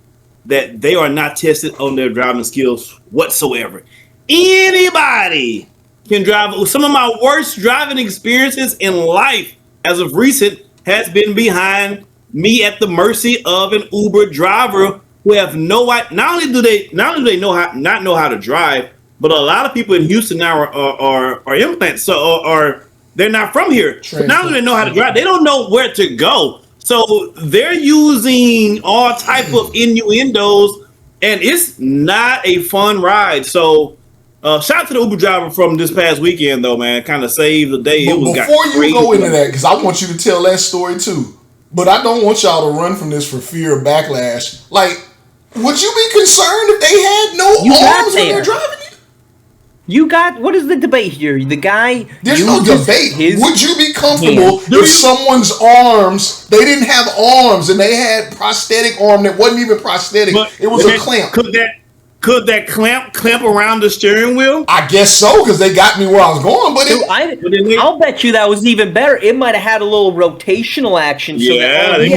that they are not tested on their driving skills whatsoever. Anybody can drive. Some of my worst driving experiences in life as of recent has been behind me at the mercy of an Uber driver who have not only do they know how to drive, but a lot of people in Houston now are implants, so they're not from here. But not only do they know how to drive, they don't know where to go. So they're using all type of innuendos, and it's not a fun ride. So shout out to the Uber driver from this past weekend, though, man. Kind of saved the day. But before you go into that, because I want you to tell that story too. But I don't want y'all to run from this for fear of backlash. Like, would you be concerned if they had no arms when they're driving? What is the debate here? The guy. There's no debate. Would you be comfortable if someone's arms, they didn't have arms and they had prosthetic arm that wasn't even prosthetic? It was a clamp. Could that clamp around the steering wheel? I guess so, because they got me where I was going. But I'll bet you that was even better. It might have had a little rotational action. It didn't.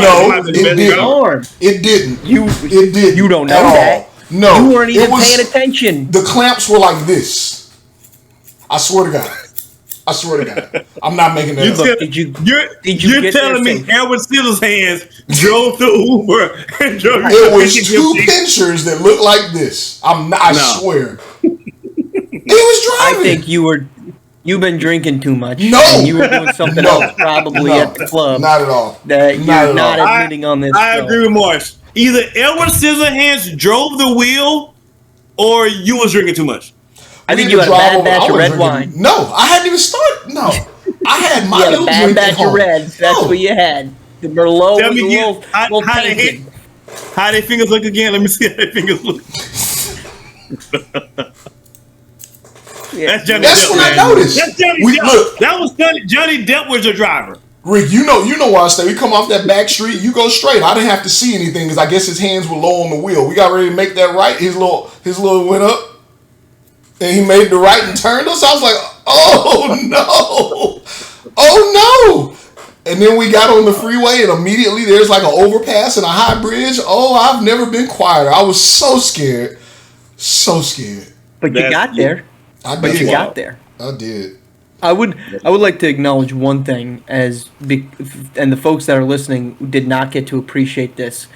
It didn't. You don't know that. No, you weren't even paying attention. The clamps were like this. I swear to God. I'm not making that up. You're telling me Edward Scissorhands drove the Uber and drove. It was two pinchers that looked like this. I swear. He was driving. I think you've been drinking too much. No. And you were doing something else probably at the club. Not at all. That you're not admitting on this. I agree with Marsh. Either Edward Scissorhands drove the wheel or you was drinking too much. I think you had a bad batch of red wine. No, I hadn't even started. No, I had my little drink at home. You had a bad batch of reds. That's what you had. The Merlot was a little tainted. How they fingers look again? Let me see how they fingers look. That's when I noticed. That's Johnny Depp. Look, that was Johnny Depp was your driver. Rick, you know where I stay. We come off that back street, you go straight. I didn't have to see anything because I guess his hands were low on the wheel. We got ready to make that right. His little went up. And he made the right and turned us. I was like, oh no. And then we got on the freeway and immediately there's like an overpass and a high bridge. Oh, I've never been quieter. I was so scared. But you got there. I did. Got there. I did. I would like to acknowledge one thing, and the folks that are listening did not get to appreciate this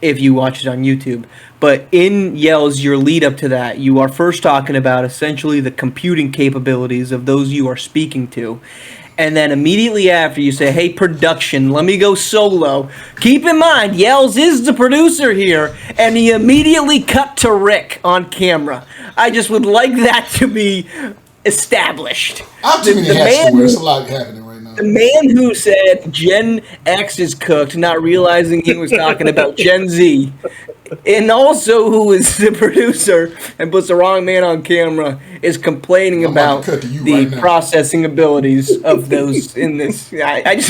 if you watch it on YouTube. But in Yells, your lead up to that, you are first talking about essentially the computing capabilities of those you are speaking to. And then immediately after you say, hey, production, let me go solo. Keep in mind, Yells is the producer here. And he immediately cut to Rick on camera. I just would like that to be established. I'm too many hats to wear. There's a lot happening right now. The man who said Gen X is cooked, not realizing he was talking about Gen Z. And also who is the producer and puts the wrong man on camera is complaining about the processing abilities of those in this. I just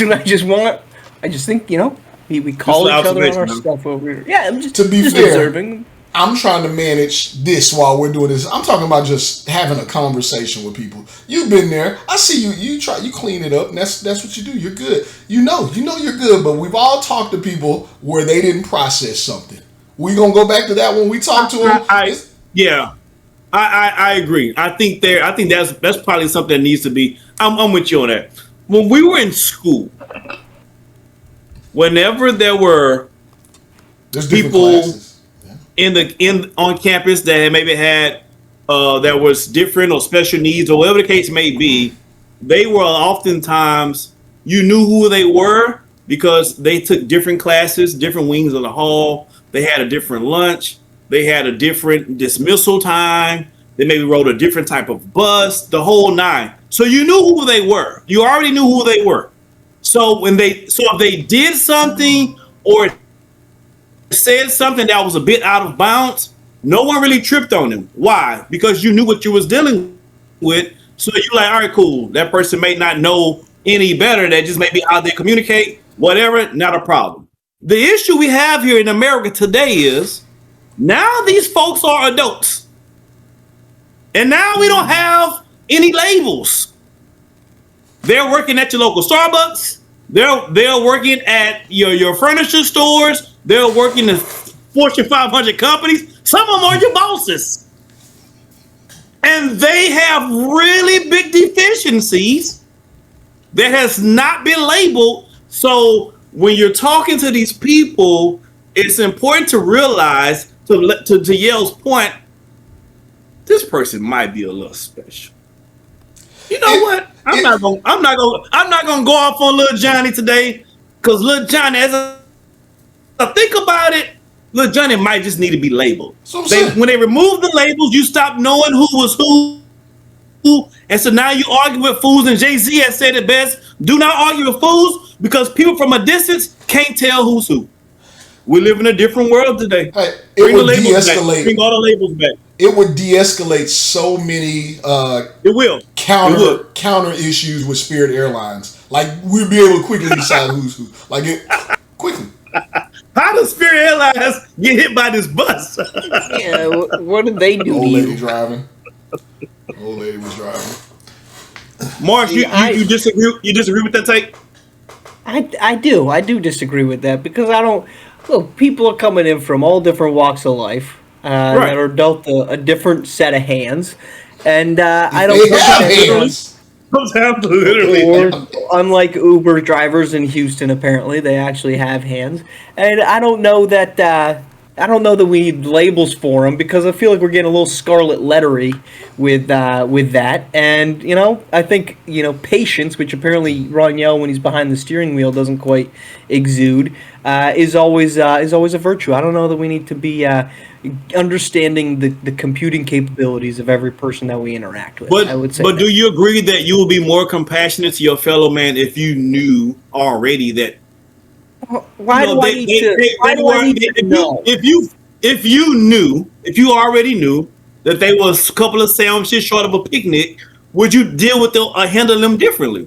think, we call each other on our stuff over here. Yeah, I'm just, to be just fair, observing. I'm trying to manage this while we're doing this. I'm talking about just having a conversation with people. You've been there. I see you. You clean it up, and that's what you do. You're good. You know you're good. But we've all talked to people where they didn't process something. We gonna go back to that when we talk to them. I agree. I think that's probably something that needs to be. I'm with you on that. When we were in school, whenever there were people on campus that maybe had that was different or special needs or whatever the case may be, they were oftentimes, you knew who they were because they took different classes, different wings of the hall. They had a different lunch. They had a different dismissal time. They maybe rode a different type of bus, the whole nine. So you knew who they were. You already knew who they were. So if they did something or said something that was a bit out of bounds, no one really tripped on them. Why? Because you knew what you was dealing with. So you're like, all right, cool. That person may not know any better. That just may be how they communicate. Whatever, not a problem. The issue we have here in America today is now these folks are adults. And now we don't have any labels. They're working at your local Starbucks. They're working at your furniture stores. They're working in Fortune 500 companies. Some of them are your bosses. And they have really big deficiencies that has not been labeled. So when you're talking to these people, it's important to realize, to Yale's point, this person might be a little special. You know what? I'm not gonna go off on Lil Johnny today, because Lil Johnny, as I think about it, Lil Johnny might just need to be labeled. When they remove the labels, you stop knowing who was who, and so now you argue with fools. And Jay-Z has said it best: do not argue with fools, because people from a distance can't tell who's who. We live in a different world today. Hey, Bring all the labels back. It would de-escalate so many counter issues with Spirit Airlines. Like, we'd be able to quickly decide who's who. Like, quickly. How does Spirit Airlines get hit by this bus? Yeah, what did they do? Old lady driving. Old lady was driving. Marsh, you disagree? You disagree with that take? I do disagree with that, because I don't. Look, people are coming in from all different walks of life that are dealt a different set of hands, and I don't. They have hands. Literally. Unlike Uber drivers in Houston, apparently they actually have hands, and I don't know that. I don't know that we need labels for them, because I feel like we're getting a little scarlet lettery with that. And I think patience, which apparently Ron Yell, when he's behind the steering wheel, doesn't quite exude, is always a virtue. I don't know that we need to be understanding the computing capabilities of every person that we interact with. But I would say. But do you agree that you will be more compassionate to your fellow man if you knew already that? Why do I need to know? If you already knew that they was a couple of sandwiches short of a picnic, would you deal with them or handle them differently?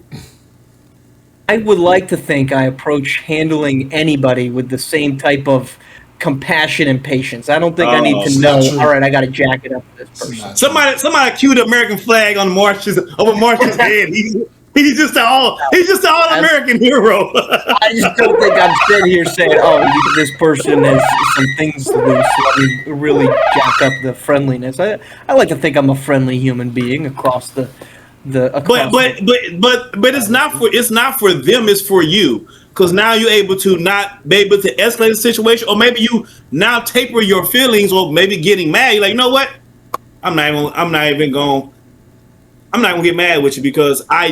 I would like to think I approach handling anybody with the same type of compassion and patience. I don't think I need to know, all right, I got to jack it up for this person. Somebody cue the American flag on over Marsh's head. He's just an all-American hero. I just don't think I'm sitting here saying, oh, this person has some things loose. Let me really jack up the friendliness. I like to think I'm a friendly human being across the. But it's not for them. It's for you, because now you're able to not be able to escalate the situation, or maybe you now taper your feelings, or maybe getting mad. You're like, you know what? I'm not even going to get mad with you, because I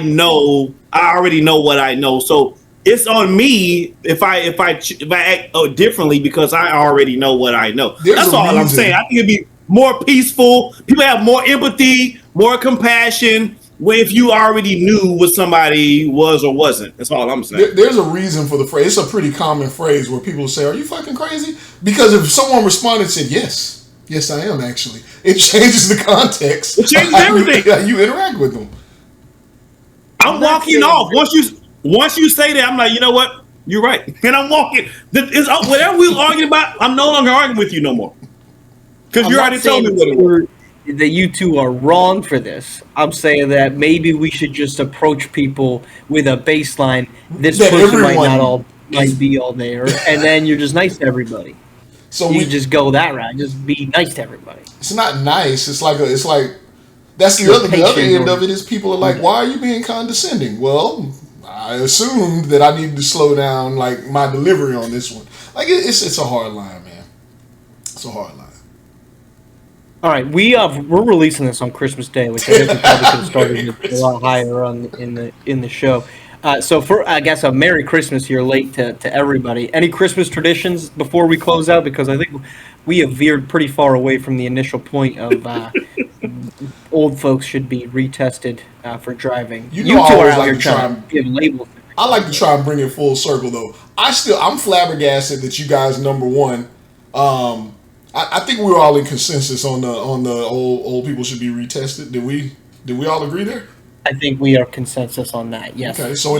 already know what I know. So it's on me if I act differently, because I already know what I know. That's all I'm saying. I think it'd be more peaceful. People have more empathy, more compassion, if you already knew what somebody was or wasn't. That's all I'm saying. There's a reason for the phrase. It's a pretty common phrase where people say, "Are you fucking crazy?" Because if someone responded and said, "Yes, I am," actually, it changes the context. It changes everything. How you interact with them. I'm walking off. Once you say that, I'm like, you know what? You're right. And I'm walking. Whatever we were arguing about, I'm no longer arguing with you no more. Because you already told me what it was. That you two are wrong for this. I'm saying that maybe we should just approach people with a baseline. This person might be all there, and then you're just nice to everybody. So you just go that route. Just be nice to everybody. It's not nice. It's like that's the other end of it is people are like, why are you being condescending? Well, I assumed that I needed to slow down like my delivery on this one. Like it's a hard line, man. It's a hard line. All right, we're releasing this on Christmas Day, which I guess we probably could have started a lot higher in the show. So for I guess a Merry Christmas here late to everybody. Any Christmas traditions before we close out? Because I think we have veered pretty far away from the initial point of old folks should be retested for driving. You know, I two are always out like here to try trying to give labels. I like to try and bring it full circle though. I'm flabbergasted that you guys number one. I think we were all in consensus on the old people should be retested. Did we all agree there? I think we are consensus on that. Yes. Okay, so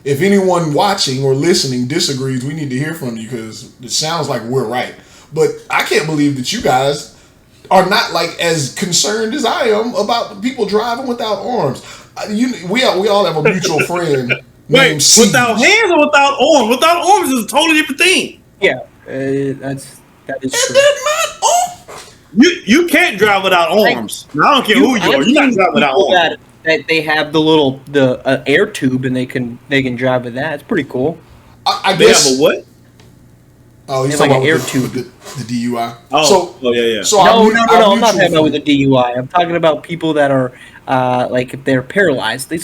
if anyone watching or listening disagrees, we need to hear from you because it sounds like we're right. But I can't believe that you guys are not like as concerned as I am about people driving without arms. We all have a mutual friend. Wait, without hands or without arms? Without arms is a totally different thing. Yeah, that is true. They're not You can't drive without arms. I don't care who you are. You're not driving without arms. That they have the air tube and they can drive with that. It's pretty cool. I They guess. have a what? Oh, he's Like talking an about air tube. the DUI. Oh, yeah. So No, our I'm not mutual talking about with friend- the DUI. I'm talking about people that are like if they're paralyzed, they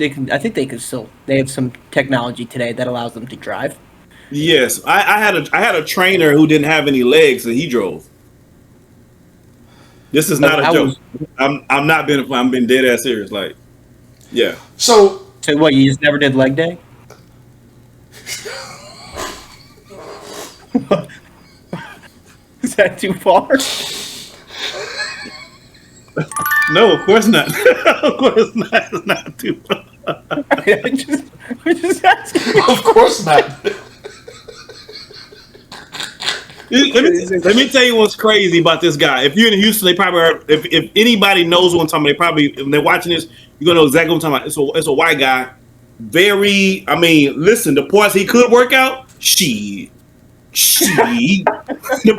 can. I think they can still. They have some technology today that allows them to drive. Yes, I had a trainer who didn't have any legs and he drove. This is not a joke. I'm not being. I'm being dead ass serious. Like, yeah. So So what? You just never did leg day? Is that too far? No, of course not. Of course not. It's not too far. I'm just asking. of course not. Let me tell you what's crazy about this guy. If you're in Houston, they probably are, if anybody knows what I'm talking about, they probably if they're watching this, you're gonna know exactly what I'm talking about. It's a white guy. Very, I mean, listen, the parts he could work out, the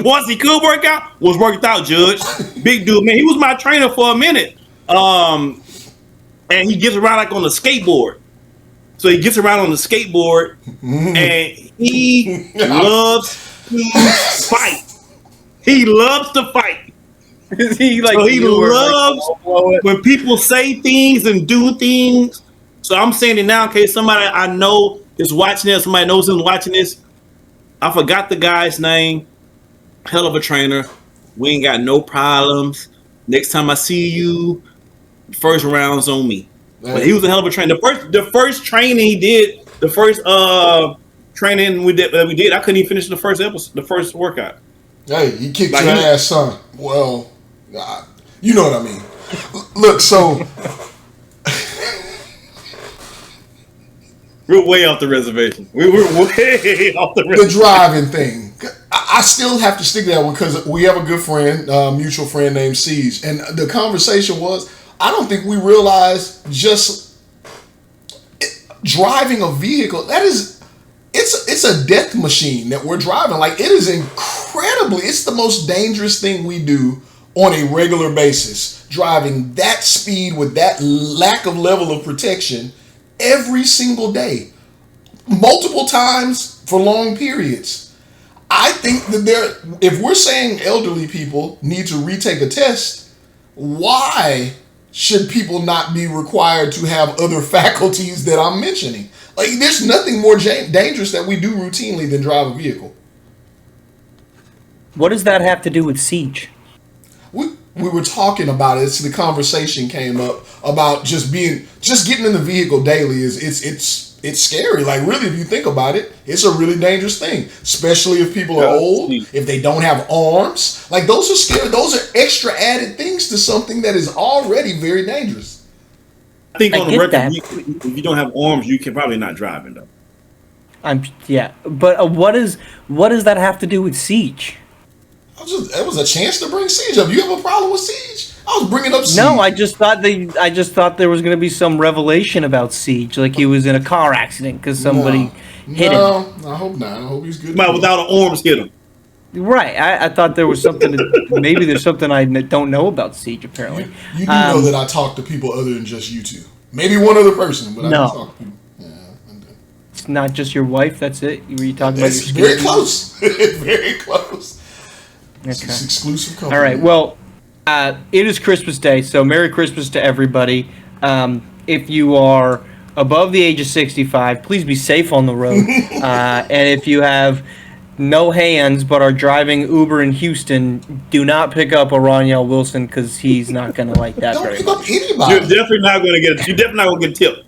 parts he could work out was worked out, Judge. Big dude, man. He was my trainer for a minute. And he gets around like on the skateboard. So he gets around on the skateboard and he loves to fight. He loves to fight. He like So he you or, loves like, when people say things and do things. So I'm saying it now in case somebody I know is watching this, somebody knows him watching this. I forgot the guy's name. Hell of a trainer. We ain't got no problems. Next time I see you, first round's on me. But he was a hell of a trainer. The first training he did, the first training we did, I couldn't even finish the first episode, the first workout. Hey, he kicked Like your he- ass, son. Well, you know what I mean. Look, so We're way off the reservation. We were way off the the reservation. driving thing, I still have to stick to that one because we have a good friend, mutual friend named Siege, and the conversation was, I don't think we realize just driving a vehicle it's a death machine that we're driving. Like, it is incredibly, it's the most dangerous thing we do on a regular basis, driving that speed with that lack of level of protection every single day, multiple times for long periods. I think that if we're saying elderly people need to retake a test, why should people not be required to have other faculties that I'm mentioning? Like, there's nothing more dangerous that we do routinely than drive a vehicle. What does that have to do with Siege? We were talking about it. So the conversation came up about just getting in the vehicle daily it's scary. Like, really, if you think about it, it's a really dangerous thing, especially if people are old, if they don't have arms. Like, those are scary. Those are extra added things to something that is already very dangerous. I think I on the get record, that. if you don't have arms, you can probably not driving though. But what does that have to do with Siege? It was a chance to bring Siege up. You have a problem with Siege? I was bringing up Siege. No, I just thought there was going to be some revelation about Siege, like he was in a car accident because somebody hit him. No, I hope not. I hope he's good. Somebody without an arms hit him. Right. I thought there was something. Maybe there's something I don't know about Siege. Apparently, You do know that I talk to people other than just you two. Maybe one other person, but I No. do talk to people. Yeah, I do. it's not just your wife. That's it. Were you talking about It's your very skin? close. Very close. It's Okay. exclusive company. All right. Well, it is Christmas Day, so Merry Christmas to everybody. If you are above the age of 65, please be safe on the road. And if you have no hands but are driving Uber in Houston, do not pick up a Roniel Wilson because he's not going to like that Don't very pick much. up anybody. You're definitely not going to get. You're definitely not going to get tipped.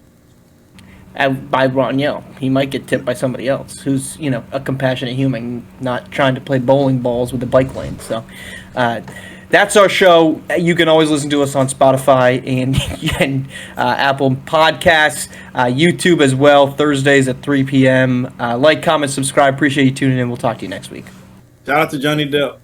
By Roniel, he might get tipped by somebody else who's a compassionate human, not trying to play bowling balls with the bike lane. So that's our show. You can always listen to us on Spotify and Apple Podcasts, YouTube as well. Thursdays at 3 p.m. Like, comment, subscribe. Appreciate you tuning in. We'll talk to you next week. Shout out to Johnny Depp.